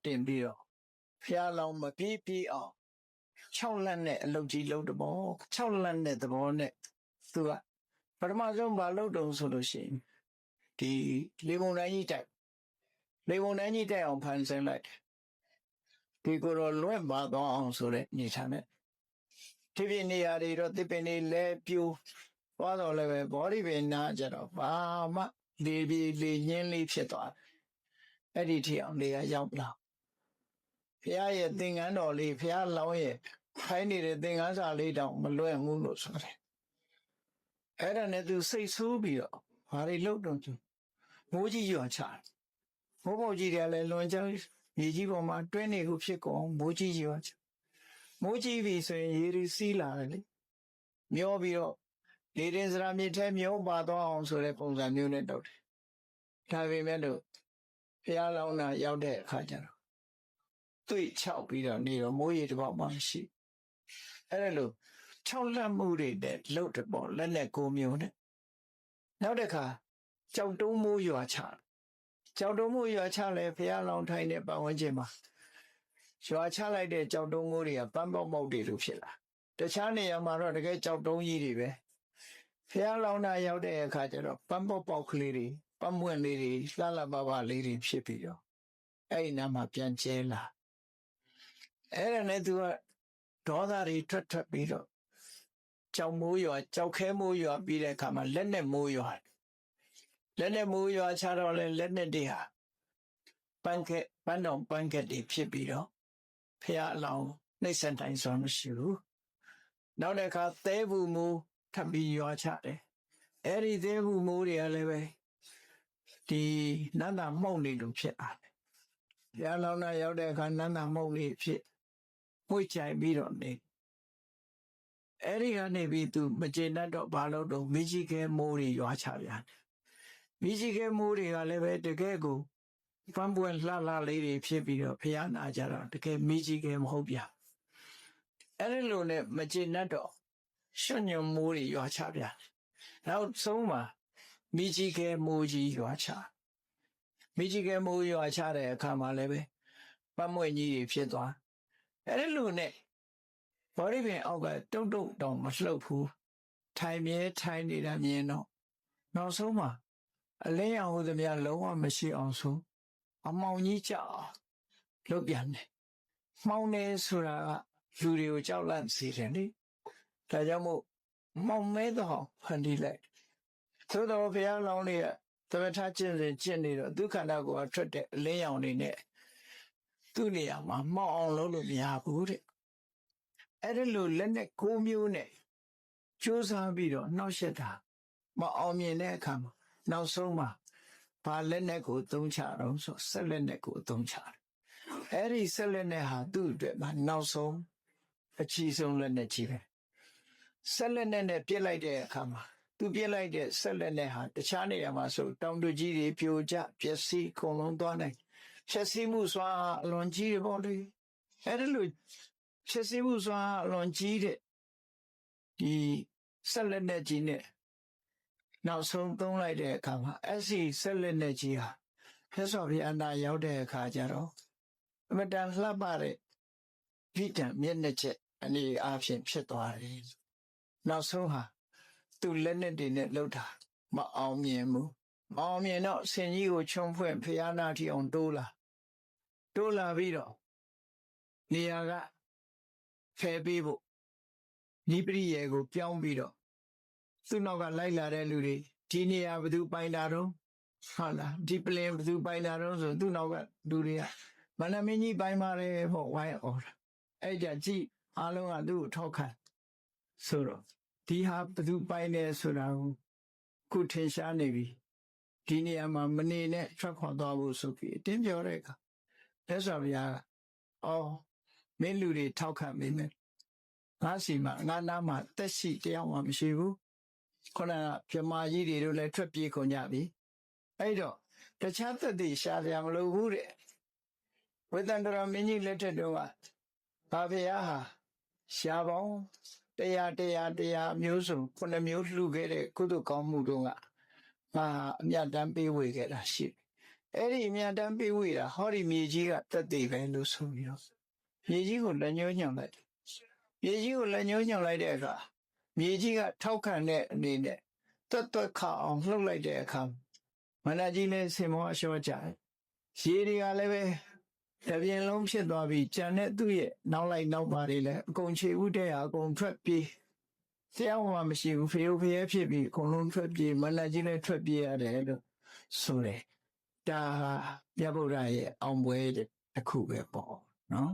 တင်ပြီးတော့ဖျားလောင်မပြေးအောင်6လက်နဲ့အလုပ်ကြီးလုပ်တဘော6လက်နဲ့သဘောနဲ့သူကပထမဆုံးမလုပ်တုံဆိုလို့ရှိရင်ဒီလေပုံတိုင်းကြီးတိုက်အောင်ဖန်ဆင်းလိုက်တယ်ဒီကိုယ်တော်လွင့်ပါသွားအောင်ဆိုတဲ့နေထားနဲ့ဒီပြနေရာတွေတော့တစ်ပင်တွေလဲပြိုသွားတော့လည်းပဲဘောဓိပင်နာကြတော့ဘာမှလေပြေလေညင်းလေးဖြစ်သွားတယ်အဲ့ဒီထိအောင်လေကရောက်လာဘုရားရဲ့သင်္ကန်းတော်လေးဘုရားလောင်းရဲ့ခိုင်းနေတဲ့သင်္ကန်းစာလေးတောင်မလွဲ့ဘူးလို့ဆိုတယ်အဲ့ဒါနဲ့သူစိတ်ဆိုးပြီးတော့ဘာတွေလုပ်တော့သူမိုးကြီးရွာချတယ်မိုးပေါက်ကြီးတယ်လည်းလွန်ကြောင်းမြေကြီးပေါ်မှာတွင်းနေခုဖြစ်ကုန်မိုးကြီးရွာချမိုးကြီးပြီဆိုရင်ရေတွေစီးလာတယ်လေမျောပြီးတော့လေရင်စရာမြေထဲမျောပါသွားအောင်ဆိုတဲ့ပုံစံမျိုးနဲ့လုပ်တယ်ဒါပေမဲ့လို့ဘုရားလောင်းတာရောက်တဲ့အခါကျတော့တွေ့ချောက်ပြီးတော့နေတော့မိုးရေတစ်ပေါက်မှရှိအဲ့ဒါလို့6လက်မှုတွေနဲ့လှုပ်တယ်ပေါ့လက်နဲ့ကိုမျိုးနဲ့နောက်တစ်ခါကြောက်တုံးမိုးရွာချကြောက်တုံးမိုးရွာချလဲဘုရားလောင်းထိုင်တဲ့ပတ်ဝန်းကျင်မှာရွာချလိုက်တဲ့ကြောက်တုံးမိုးတွေကပန်းပေါက်ပေါက်တွေလိုဖြစ်လာတခြားနေရာမှာတော့တကယ်ကြောက်တုံးကြီးတွေပဲဘုရားလောင်းတာရောက်တဲ့အခါကျတော့ပန်းပေါက်ပေါက်ကလေးတွေပန်းမွင့်လေးတွေလှလှပပလေးတွေဖြစ်ပြီးတော့အဲ့ဒီနားမှာပြန်ကျဲလာအဲ့ဒါနဲ့သူကဒေါသတွေထွက်ပြီးတော့ကြောက်မိုးရွာကြောက်ခဲမိုးရွာပြီးတဲ့အခါမှာလက်နဲ့မိုးရွာချတော့လဲလက်နဲ့တွေဟာပန်းတော်ပန်းကက်တွေဖြစ်ပြီးတော့ဖះအလောင်းနှိမ့်ဆက်တိုင်းဆိုမရှိဘူးနောက်တစ်ခါသဲဘူးမိုးထပ်ပြီးရွာချတယ်အဲ့ဒီသဲဘူးမိုးတွေကလည်းပဲဒီနန္ဒမှုန့်နေလို့ဖြစ်လာတယ်ဖះလောင်းနာရောက်တဲ့အခါနန္ဒမှုန့်လေးဖြစ်မှု့ချိုင်ပြီးတော့နေအဲ့ဒီကနေပြီးသူမကျေနပ်တော့ဘာလို့တော့မိကြီးခဲမိုးတွေရွာချပြန်မိကြီးခဲမိုးတွေကလည်းပဲတကယ်ကိုပန်းပွင့်လှလေးတွေဖြစ်ပြီးတော့ဖះနာကြတော့တကယ်မိကြီးခဲမဟုတ်ပြအဲ့ဒီလိုနဲ့မကျေနပ်တော့ရွှွညွန်မိုးတွေရွာချပြန်နောက်ဆုံးမှာမိကြီးခဲမိုးကြီးရွာချမိကြီးခဲမိုးရွာချတဲ့အခါမှာလည်းပဲပန်းမွင့်ကြီးတွေဖြစ်သွားအဲ့ဒီလိုနဲ့ဘောဓိပင်အောက်ကတုတ်တောင်မလှုပ်ဘူးထိုင်နေတာမြင်တော့နောက်ဆုံးမှာအလင်းရောင်ဟူသည်များလုံးဝမရှိအောင်ဆိုအမောင်ကြီးကြောက်လုတ်ပြန်တယ်မှောင်နေဆိုတာကလူတွေကိုကြောက်လန့်စေတယ်လေဒါကြောင့်မို့မှောင်မဲတော့ဖန်တီးလိုက်သို့တော်ဘုရားလောင်းလေးကသမထကျင့်နေတော့ဒုက္ခန္တကိုထွက်တဲ့အလင်းရောင်တွေနဲ့သူ့နေရာမှာမှောင်အောင်လုပ်လို့မရဘူးတဲ့အဲ့ဒါလို့လက်နဲ့ကိုမျိုးနဲ့ကြိုးစားပြီးတော့နှောက်ယှက်တာမအောင်မြင်တဲ့အခါမှာနောက်ဆုံးမှာဘာလက်နဲ့ကိုသုံးချတော့ဆိုဆက်လက်နဲ့ကိုသုံးချတယ်အဲ့ဒီဆက်လက်နဲ့ဟာသူ့အတွက်မှာနောက်ဆုံးအချီဆုံးလက်နဲ့ကြီးပဲဆက်လက်နဲ့ပြစ်လိုက်တဲ့အခါမှာသူပြစ်လိုက်တဲ့ဆက်လက်နဲ့ဟာတခြားနေရာမှာဆိုတောင်တကြီးတွေပြိုကျပျက်စီးအကုန်လုံးသွားနိုင်ဖြည့်ဆည်းမှုစွာအလွန်ကြီးတယ်ပေါ့လေအဲ့ဒါလို့ဖြည့်ဆည်းမှုစွာအလွန်ကြီးတဲ့ဒီဆက်လက်နဲ့ကြီးနဲ့နောက်ဆုံးသုံးလိုက်တဲ့အခါမှာအဲ့ဒီဆက်လက်နဲ့ကြီးဟာမြတ်စွာဘုရားနာရောက်တဲ့အခါကျတော့အမတန်လှပတဲ့ဗိတံမျက်နှာချက်အနေအားဖြင့်ဖြစ်သွားတယ်နောက်ဆုံးဟာသူလက်နဲ့တွေနဲ့လှုပ်တာမအောင်မြင်ဘူးမအောင်မြင်တော့ဆင်ကြီးကိုချုံဖွင့်ဘုရားနာထီအောင်တိုးလာပြီးတော့နေရာကဖယ်ပေးဖို့နိပရိယေကိုပြောင်းပြီးတော့သူ့နောက်ကလိုက်လာတဲ့လူတွေဒီနေရာဘယ်သူပိုင်တာတော့ဟုတ်လားဒီပလင်ဘယ်သူပိုင်တာတော့ဆိုသူ့နောက်ကလူတွေကမန္တမင်းကြီးပိုင်ပါတယ်ပေါ့ဝိုင်းအော်အဲ့ကြကြည့်အားလုံးကသူ့ကိုထောက်ခံဆိုတော့ဒီဟာဘယ်သူပိုင်တယ်ဆိုတာကိုခုထင်ရှားနေပြီဒီနေရာမှာမနေနဲ့ထွက်ခွာသွားဖို့ဆိုပြီးအတင်းပြောတဲ့အခါလက်စွာဘုရားကအော်မင်းလူတွေထောက်ခံမိမယ်ငါစီမှာငါနားမှာတက်ရှိတရားမှမရှိဘူးခုနကပြမကြီးတွေတို့လည်းထွက်ပြေးကုန်ကြပြီအဲ့တော့တခြားသက်သေရှာစရာမလိုဘူးတဲ့ဝေတန္တရာမင်းကြီးလက်ထက်တော့ကဘာဘုရားဟာရှားပေါင်းတရားမျိုးစုံ9မျိုးလှူခဲ့တဲ့ကုသိုလ်ကောင်းမှုတို့ကငါအမြတ်တမ်းပေးဝေခဲ့တာရှိတယ် အဲ့ဒီအမြန်တမ်းပေးဝေတာဟောဒီမြေကြီးကတက်သေးပဲလို့ဆိုပြီးတော့မြေကြီးကိုလက်ညှိုးညွှန်လိုက်တယ်မြေကြီးကိုလက်ညှိုးညွှန်လိုက်တဲ့အခါမြေကြီးကထောက်ခံတဲ့အနေနဲ့တွတ်ခအောင်လှုပ်လိုက်တဲ့အခါမန္တကြီးလည်းစင်မောအလျှော့ကြတယ်ရေတွေကလည်းပဲတပြင်းလုံးဖြစ်သွားပြီးကြံတဲ့သူ့ရဲ့နောက်လိုက်နောက်ပါတွေလည်းအကုန်ခြေဥတဲ့ဟာအကုန်ထွက်ပြေးဆရာမှမရှိဘူးဖေယိုဖေယဲဖြစ်ပြီးအကုန်လုံးထွက်ပြေးမန္တကြီးလည်းထွက်ပြေးရတယ်လို့ဆိုတယ်ဒါဟာမြတ်ဗုဒ္ဓရဲ့အောင်ပွဲတစ်ခုပဲပေါ့နော်